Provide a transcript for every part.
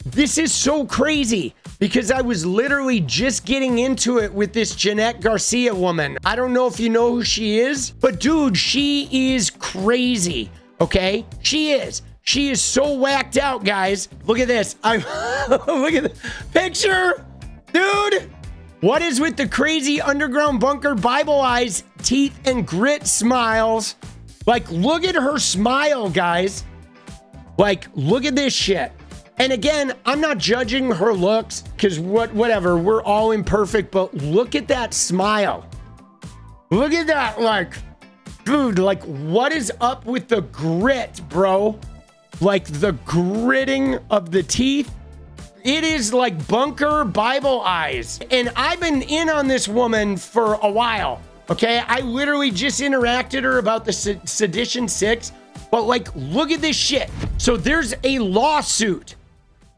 This is so crazy because I was literally just getting into it with this Jeanette Garcia woman. I don't know if you know who she is, but dude, she is crazy, okay? She is so whacked out, guys. Look at this. Look at the picture, dude. What is with the crazy underground bunker Bible eyes, teeth, and grit smiles? Like, look at her smile, guys. Like, look at this shit. And again, I'm not judging her looks because whatever, we're all imperfect, but look at that smile. Look at that, like, dude, like, what is up with the grit, bro? Like, the gritting of the teeth. It is like bunker Bible eyes. And I've been in on this woman for a while, okay? I literally just interacted her about the Sedition 6, but like, look at this shit. So there's a lawsuit.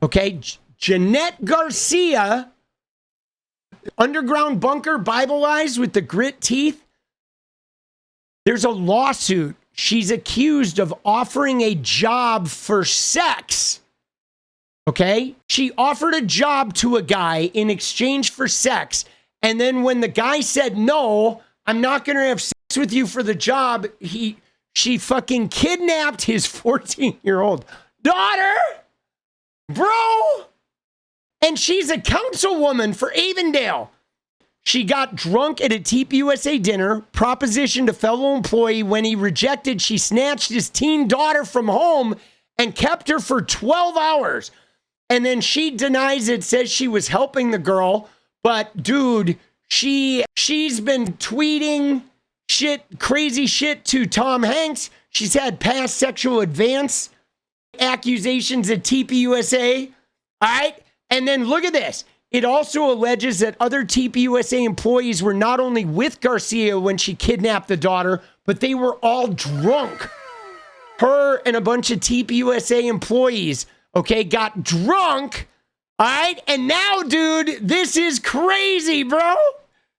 Okay, Jeanette Garcia, underground bunker Bible eyes with the grit teeth. There's a lawsuit. She's accused of offering a job for sex. Okay, she offered a job to a guy in exchange for sex. And then when the guy said, no, I'm not going to have sex with you for the job, she fucking kidnapped his 14-year-old daughter. Bro! And she's a councilwoman for Avondale. She got drunk at a TPUSA dinner, propositioned a fellow employee. When he rejected, she snatched his teen daughter from home and kept her for 12 hours. And then she denies it, says she was helping the girl. But dude, she's been tweeting shit, crazy shit to Tom Hanks. She's had past sexual advance accusations at TPUSA. All right. And then look at this. It also alleges that other TPUSA employees were not only with Garcia when she kidnapped the daughter, but they were all drunk. Her and a bunch of TPUSA employees, okay, got drunk. All right. And now, dude, this is crazy, bro.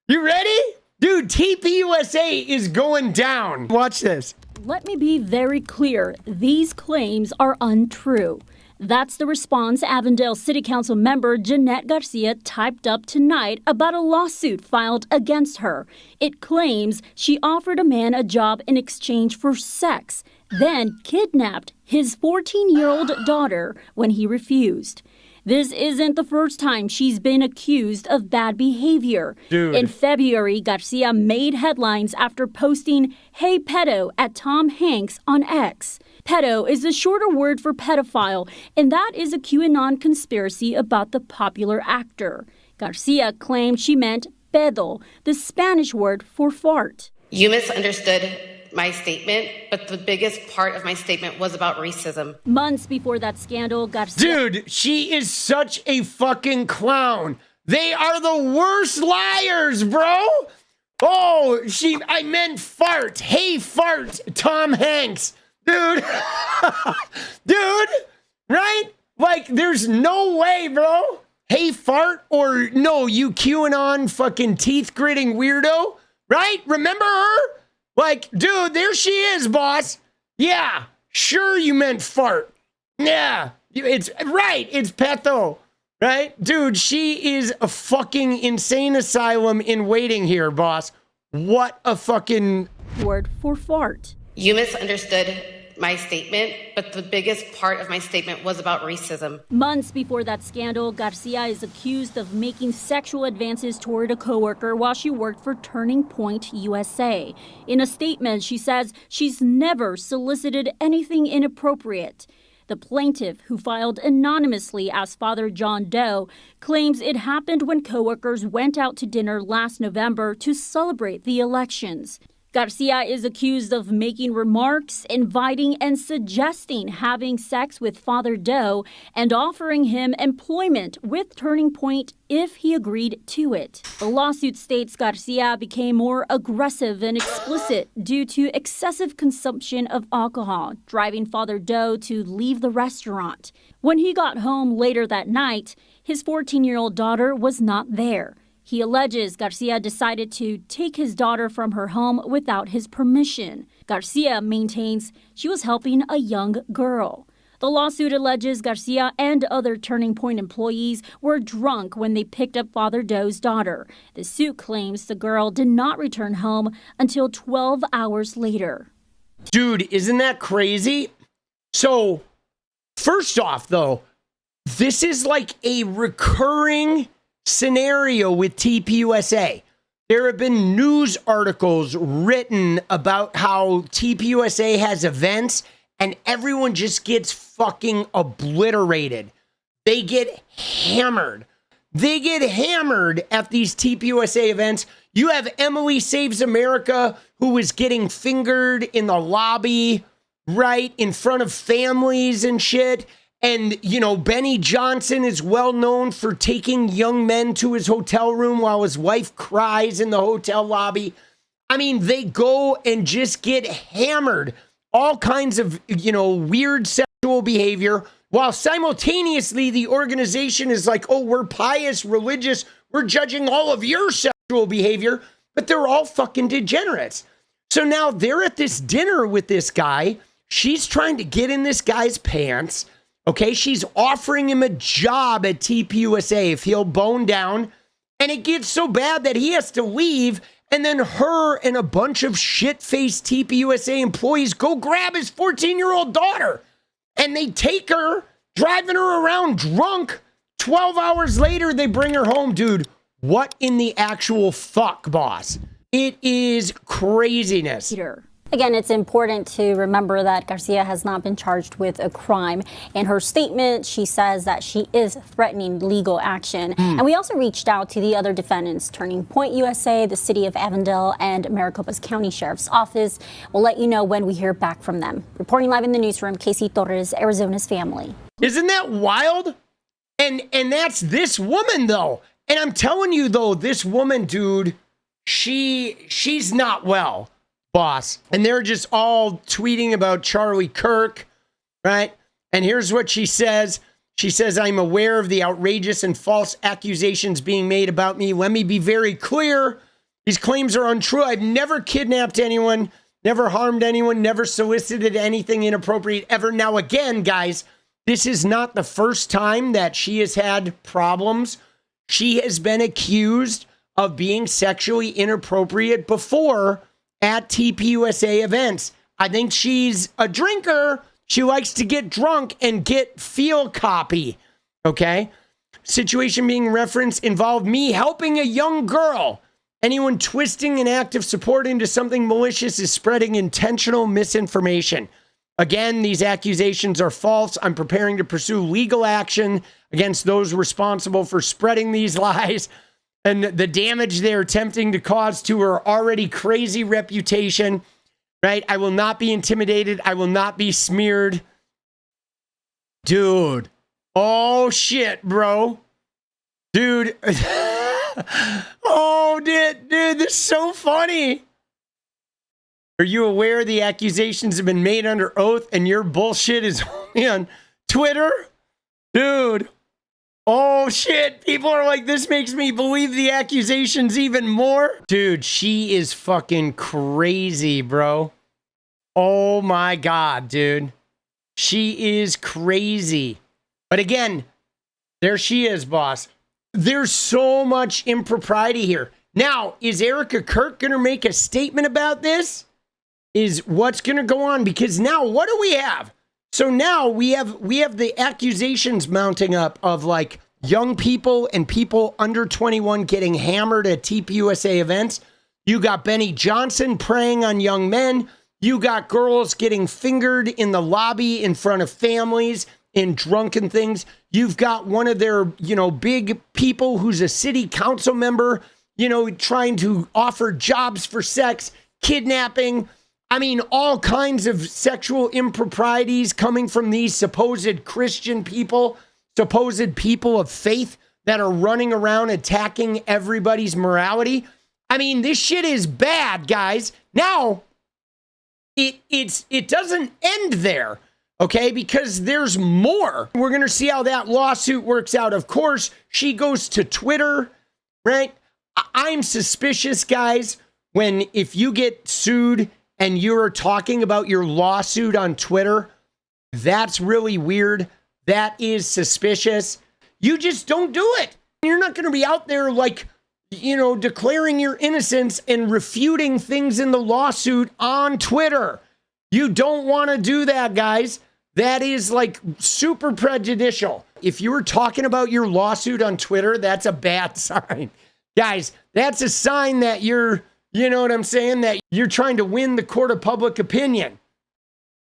You ready? Dude, TPUSA is going down. Watch this. Let me be very clear. These claims are untrue. That's the response Avondale City Council member Jeanette Garcia typed up tonight about a lawsuit filed against her. It claims she offered a man a job in exchange for sex, then kidnapped his 14-year-old daughter when he refused. This isn't the first time she's been accused of bad behavior. Dude. In February, Garcia made headlines after posting, "Hey pedo" at Tom Hanks on X. Pedo is a shorter word for pedophile, and that is a QAnon conspiracy about the popular actor. Garcia claimed she meant pedo, the Spanish word for fart. You misunderstood my statement, but the biggest part of my statement was about racism. Months before that scandal, Garcia... Dude, she is such a fucking clown. They are the worst liars, bro. Oh, I meant fart. Hey, fart, Tom Hanks. Dude. Dude, right? Like, there's no way, bro. Hey, fart, or no, you QAnon fucking teeth gritting weirdo, right? Remember her? Like, dude, there she is, boss. Yeah, sure you meant fart. Yeah, it's right. It's pedo, right? Dude, she is a fucking insane asylum in waiting here, boss. What a fucking... word for fart. You misunderstood my statement, but the biggest part of my statement was about racism. Months before that scandal, Garcia is accused of making sexual advances toward a coworker while she worked for Turning Point USA. In a statement, she says she's never solicited anything inappropriate. The plaintiff, who filed anonymously as Father John Doe, claims it happened when coworkers went out to dinner last November to celebrate the elections. Garcia is accused of making remarks, inviting and suggesting having sex with Father Doe and offering him employment with Turning Point if he agreed to it. The lawsuit states Garcia became more aggressive and explicit due to excessive consumption of alcohol, driving Father Doe to leave the restaurant. When he got home later that night, his 14-year-old daughter was not there. He alleges Garcia decided to take his daughter from her home without his permission. Garcia maintains she was helping a young girl. The lawsuit alleges Garcia and other Turning Point employees were drunk when they picked up Father Doe's daughter. The suit claims the girl did not return home until 12 hours later. Dude, isn't that crazy? So, first off, though, this is like a recurring scenario with TPUSA. There have been news articles written about how TPUSA has events and everyone just gets fucking obliterated. They get hammered. They get hammered at these TPUSA events. You have 𝗲𝗟𝗡𝗍𝗍, who was getting fingered in the lobby, right, in front of families and shit. And, you know, Benny Johnson is well known for taking young men to his hotel room while his wife cries in the hotel lobby. I mean, they go and just get hammered. All kinds of, you know, weird sexual behavior, while simultaneously the organization is like, oh, we're pious, religious, we're judging all of your sexual behavior, but they're all fucking degenerates. So now they're at this dinner with this guy. She's trying to get in this guy's pants. Okay, she's offering him a job at TPUSA if he'll bone down. And it gets so bad that he has to leave. And then her and a bunch of shit-faced TPUSA employees go grab his 14-year-old daughter. And they take her, driving her around drunk. 12 hours later, they bring her home. Dude, what in the actual fuck, boss? It is craziness. Again, it's important to remember that Garcia has not been charged with a crime. In her statement, she says that she is threatening legal action. And we also reached out to the other defendants, Turning Point USA, the City of Avondale, and Maricopa's County Sheriff's Office. We'll let you know when we hear back from them. Reporting live in the newsroom, 𝗲𝗟𝗍𝗍𝗍, Arizona's Family. Isn't that wild? And that's this woman, though. And I'm telling you, though, this woman, dude, she's not well, boss. And they're just all tweeting about Charlie Kirk, right? And here's what she says. She says, I'm aware of the outrageous and false accusations being made about me. Let me be very clear. These claims are untrue. I've never kidnapped anyone, never harmed anyone, never solicited anything inappropriate ever. Now, again, guys, this is not the first time that she has had problems. She has been accused of being sexually inappropriate before at TPUSA events. I think she's a drinker. She likes to get drunk and get feel copy. Okay? Situation being referenced involved me helping a young girl. Anyone twisting an act of support into something malicious is spreading intentional misinformation. Again, these accusations are false. I'm preparing to pursue legal action against those responsible for spreading these lies and the damage they're attempting to cause to her already crazy reputation, right? I will not be intimidated. I will not be smeared. Dude. Oh, shit, bro. Dude. Oh, dude, this is so funny. Are you aware the accusations have been made under oath and your bullshit is only on Twitter? Dude. Oh, shit. People are like, this makes me believe the accusations even more. Dude, she is fucking crazy, bro. Oh, my God, dude. She is crazy. But again, there she is, boss. There's so much impropriety here. Now, is Erika Kirk going to make a statement about this? Is what's going to go on? Because now, what do we have? So now we have the accusations mounting up of like young people and people under 21 getting hammered at TPUSA events. You got Benny Johnson preying on young men. You got girls getting fingered in the lobby in front of families in drunken things. You've got one of their, big people who's a city council member, trying to offer jobs for sex, kidnapping. I mean, all kinds of sexual improprieties coming from these supposed Christian people, supposed people of faith that are running around attacking everybody's morality. I mean, this shit is bad, guys. Now, it doesn't end there, okay? Because there's more. We're going to see how that lawsuit works out. Of course, she goes to Twitter, right? I'm suspicious, guys, if you get sued and you're talking about your lawsuit on Twitter, That's really weird. That is suspicious. You just don't do it. You're not going to be out there like, declaring your innocence and refuting things in the lawsuit on Twitter. You don't want to do that, guys. That is like super prejudicial. If you were talking about your lawsuit on Twitter, that's a bad sign. Guys, that's a sign that you're, that you're trying to win the court of public opinion.